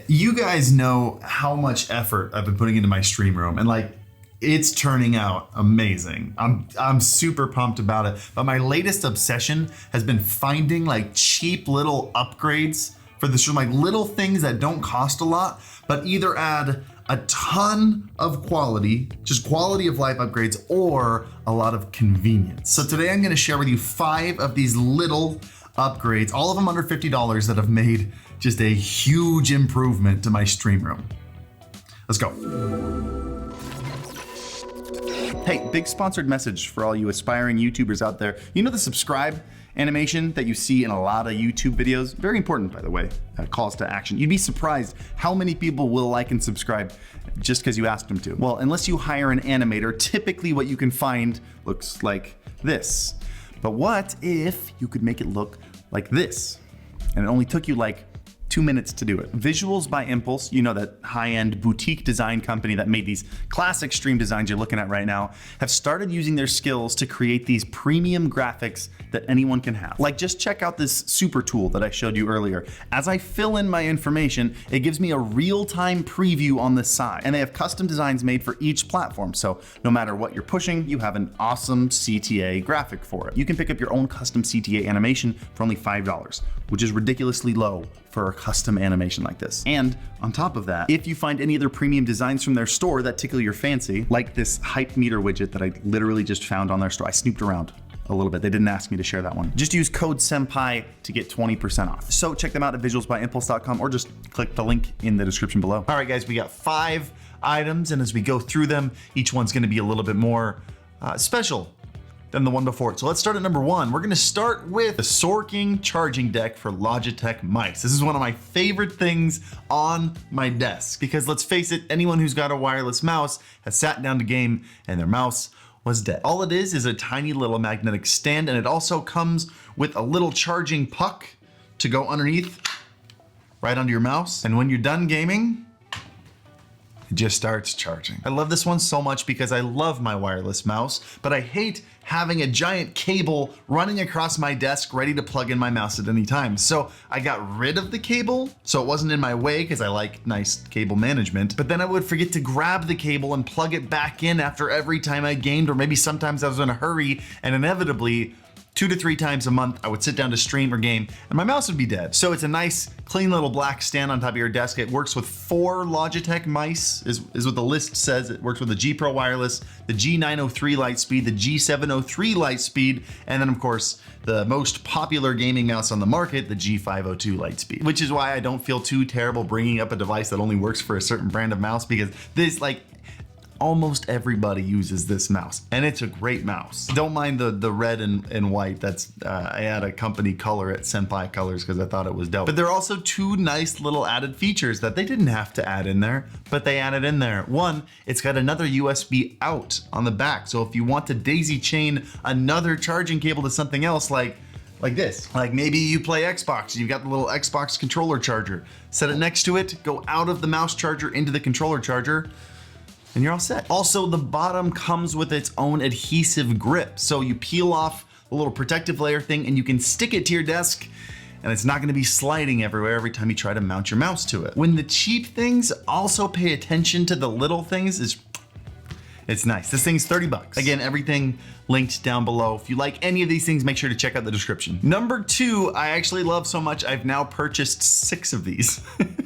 You guys know how much effort I've been putting into my stream room, and like, it's turning out amazing. I'm super pumped about it. But my latest obsession has been finding like cheap little upgrades for the stream, like little things that don't cost a lot, but either add a ton of quality, just quality of life upgrades, or a lot of convenience. So today I'm gonna share with you 5 of these little upgrades, all of them under $50, that have made just a huge improvement to my stream room. Let's go. Hey, big sponsored message for all you aspiring YouTubers out there. You know the subscribe animation that you see in a lot of YouTube videos? Very important, by the way, calls to action. You'd be surprised how many people will like and subscribe just because you asked them to. Well, unless you hire an animator, typically what you can find looks like this. But what if you could make it look like this? And it only took you like 2 minutes to do it. Visuals by Impulse, you know, that high-end boutique design company that made these classic stream designs you're looking at right now, have started using their skills to create these premium graphics that anyone can have. Like, just check out this super tool that I showed you earlier. As I fill in my information, it gives me a real-time preview on the side. And they have custom designs made for each platform. So no matter what you're pushing, you have an awesome CTA graphic for it. You can pick up your own custom CTA animation for only $5, which is ridiculously low for a custom animation like this. And on top of that, if you find any other premium designs from their store that tickle your fancy, like this hype meter widget that I literally just found on their store, I snooped around a little bit. They didn't ask me to share that one. Just use code SENPAI to get 20% off. So check them out at visualsbyimpulse.com or just click the link in the description below. All right, guys, we got 5 items, and as we go through them, each one's gonna be a little bit more special than the one before it. So let's start at number 1. We're gonna start with the Sorking charging deck for Logitech mice. This is one of my favorite things on my desk because let's face it, anyone who's got a wireless mouse has sat down to game and their mouse was dead. All it is a tiny little magnetic stand, and it also comes with a little charging puck to go underneath, right under your mouse. And when you're done gaming, it just starts charging. I love this one so much because I love my wireless mouse, but I hate having a giant cable running across my desk ready to plug in my mouse at any time. So I got rid of the cable so it wasn't in my way because I like nice cable management, but then I would forget to grab the cable and plug it back in after every time I gamed, or maybe sometimes I was in a hurry, and inevitably 2 to 3 times a month, I would sit down to stream or game and my mouse would be dead. So it's a nice, clean little black stand on top of your desk. It works with 4 Logitech mice, is what the list says. It works with the G Pro Wireless, the G903 Lightspeed, the G703 Lightspeed, and then of course, the most popular gaming mouse on the market, the G502 Lightspeed, which is why I don't feel too terrible bringing up a device that only works for a certain brand of mouse, because this, like, almost everybody uses this mouse, and it's a great mouse. Don't mind the red and white. That's I had a company color at Senpai Colors because I thought it was dope. But there are also 2 nice little added features that they didn't have to add in there, but they added in there. One, it's got another USB out on the back. So if you want to daisy chain another charging cable to something else, like this, like maybe you play Xbox, you've got the little Xbox controller charger, set it next to it, go out of the mouse charger into the controller charger, and you're all set. Also, the bottom comes with its own adhesive grip. So you peel off the little protective layer thing and you can stick it to your desk, and it's not gonna be sliding everywhere every time you try to mount your mouse to it. When the cheap things also pay attention to the little things, it's nice. This thing's $30. Again, everything linked down below. If you like any of these things, make sure to check out the description. Number 2, I actually love so much, I've now purchased 6 of these.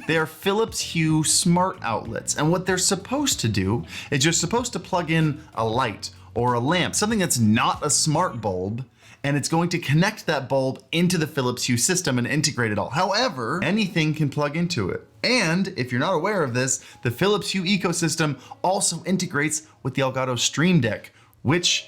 They are Philips Hue smart outlets. And what they're supposed to do is you're supposed to plug in a light or a lamp, something that's not a smart bulb, and it's going to connect that bulb into the Philips Hue system and integrate it all. However, anything can plug into it. And if you're not aware of this, the Philips Hue ecosystem also integrates with the Elgato Stream Deck, which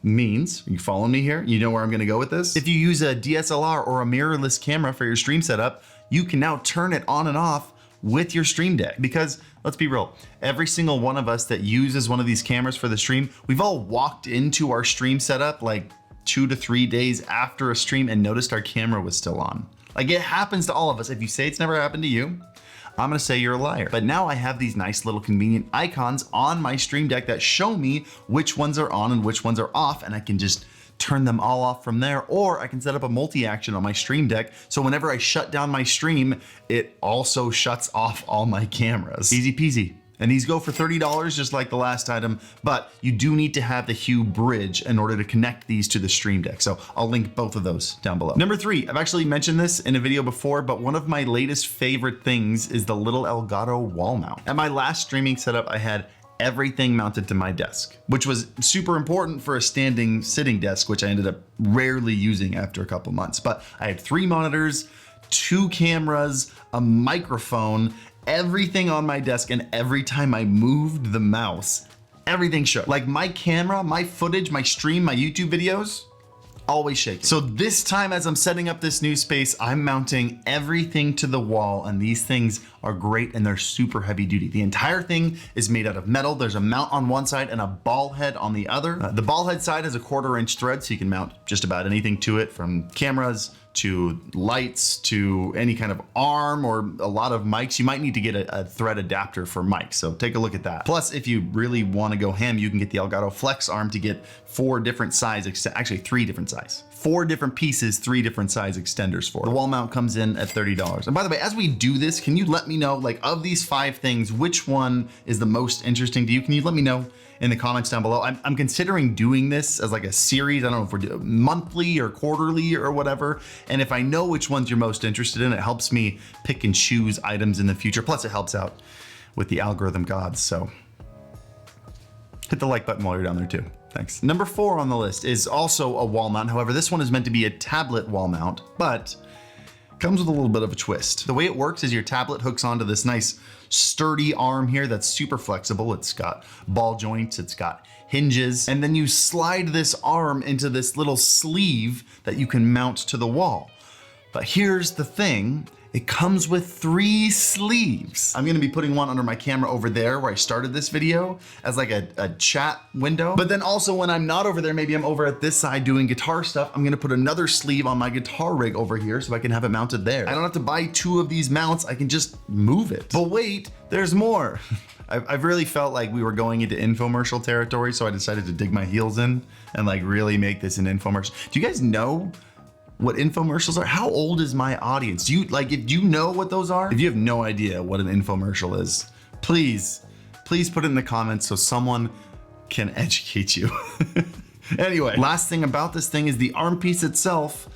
means, you follow me here? You know where I'm gonna go with this? If you use a DSLR or a mirrorless camera for your stream setup, you can now turn it on and off with your Stream Deck. Because let's be real, every single one of us that uses one of these cameras for the stream, we've all walked into our stream setup like 2 to 3 days after a stream and noticed our camera was still on. Like, it happens to all of us. If you say it's never happened to you, I'm gonna say you're a liar. But now I have these nice little convenient icons on my Stream Deck that show me which ones are on and which ones are off, and I can just turn them all off from there, or I can set up a multi-action on my Stream Deck, so whenever I shut down my stream, it also shuts off all my cameras. Easy peasy. And these go for $30, just like the last item, but you do need to have the Hue bridge in order to connect these to the Stream Deck. So I'll link both of those down below. Number 3, I've actually mentioned this in a video before, but one of my latest favorite things is the little Elgato wall mount. At my last streaming setup, I had everything mounted to my desk, which was super important for a standing sitting desk, which I ended up rarely using after a couple months. But I had 3 monitors, 2 cameras, a microphone, everything on my desk, and every time I moved the mouse, everything shook. Like my camera, my footage, my stream, my YouTube videos, always shaking. So this time as I'm setting up this new space, I'm mounting everything to the wall, and these things are great and they're super heavy duty. The entire thing is made out of metal. There's a mount on one side and a ball head on the other. The ball head side has a 1/4 inch thread, so you can mount just about anything to it, from cameras to lights to any kind of arm or a lot of mics. You might need to get a thread adapter for mics, so take a look at that. Plus, if you really want to go ham, you can get the Elgato Flex arm to get 4 different size, actually 3 different size. 4 different pieces, 3 different size extenders for it. The wall mount comes in at $30. And by the way, as we do this, can you let me know, like, of these 5 things, which one is the most interesting to you? Can you let me know in the comments down below? I'm considering doing this as like a series. I don't know if we're doing monthly or quarterly or whatever. And if I know which ones you're most interested in, it helps me pick and choose items in the future. Plus it helps out with the algorithm gods. So hit the like button while you're down there too. Thanks. Number 4 on the list is also a wall mount. However, this one is meant to be a tablet wall mount, but comes with a little bit of a twist. The way it works is your tablet hooks onto this nice sturdy arm here that's super flexible. It's got ball joints, it's got hinges, and then you slide this arm into this little sleeve that you can mount to the wall. But here's the thing, it comes with 3 sleeves. I'm gonna be putting one under my camera over there where I started this video as like a chat window. But then also when I'm not over there, maybe I'm over at this side doing guitar stuff, I'm gonna put another sleeve on my guitar rig over here so I can have it mounted there. I don't have to buy 2 of these mounts, I can just move it. But wait, there's more. I've really felt like we were going into infomercial territory, so I decided to dig my heels in and like really make this an infomercial. Do you guys know what infomercials are? How old is my audience? Do you know what those are? If you have no idea what an infomercial is, please put it in the comments so someone can educate you. Anyway, last thing about this thing is the arm piece itself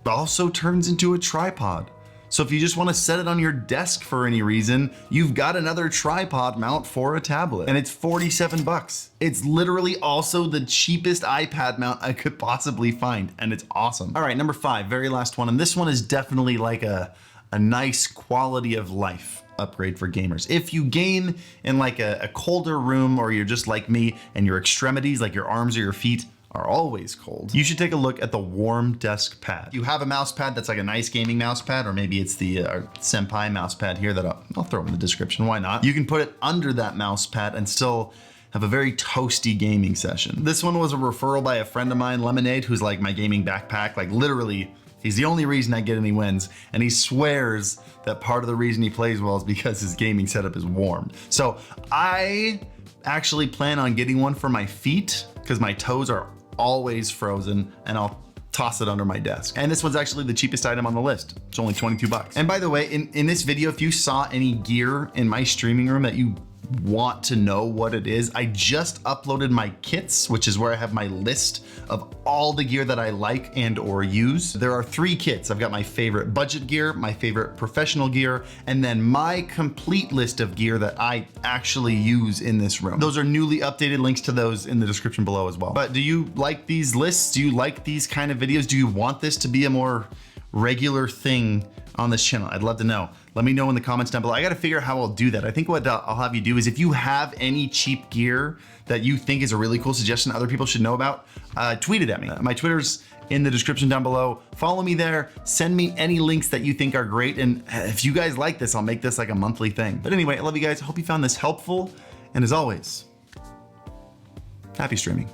also turns into a tripod. So if you just want to set it on your desk for any reason, you've got another tripod mount for a tablet, and it's 47 bucks. It's literally also the cheapest iPad mount I could possibly find, and it's awesome. All right, number 5, very last one, and this one is definitely like a nice quality of life upgrade for gamers. If you game in like a colder room, or you're just like me and your extremities, like your arms or your feet, are always cold, you should take a look at the Warm Desk Pad. You have a mouse pad that's like a nice gaming mouse pad, or maybe it's the Senpai mouse pad here that I'll throw in the description, why not? You can put it under that mouse pad and still have a very toasty gaming session. This one was a referral by a friend of mine, Lemonade, who's like my gaming backpack. Like literally, he's the only reason I get any wins, and he swears that part of the reason he plays well is because his gaming setup is warm. So I actually plan on getting one for my feet because my toes are always frozen, and I'll toss it under my desk. And this one's actually the cheapest item on the list. It's only 22 bucks. And by the way, in this video, if you saw any gear in my streaming room that you want to know what it is, I just uploaded my kits, which is where I have my list of all the gear that I like and or use. There are 3 kits. I've got my favorite budget gear, my favorite professional gear, and then my complete list of gear that I actually use in this room. Those are newly updated, links to those in the description below as well. But do you like these lists? Do you like these kind of videos? Do you want this to be a more regular thing on this channel? I'd love to know. Let me know in the comments down below. I gotta figure out how I'll do that. I think what I'll have you do is, if you have any cheap gear that you think is a really cool suggestion other people should know about, tweet it at me. My Twitter's in the description down below. Follow me there, send me any links that you think are great, and if you guys like this, I'll make this like a monthly thing. But anyway, I love you guys. I hope you found this helpful, and as always, happy streaming.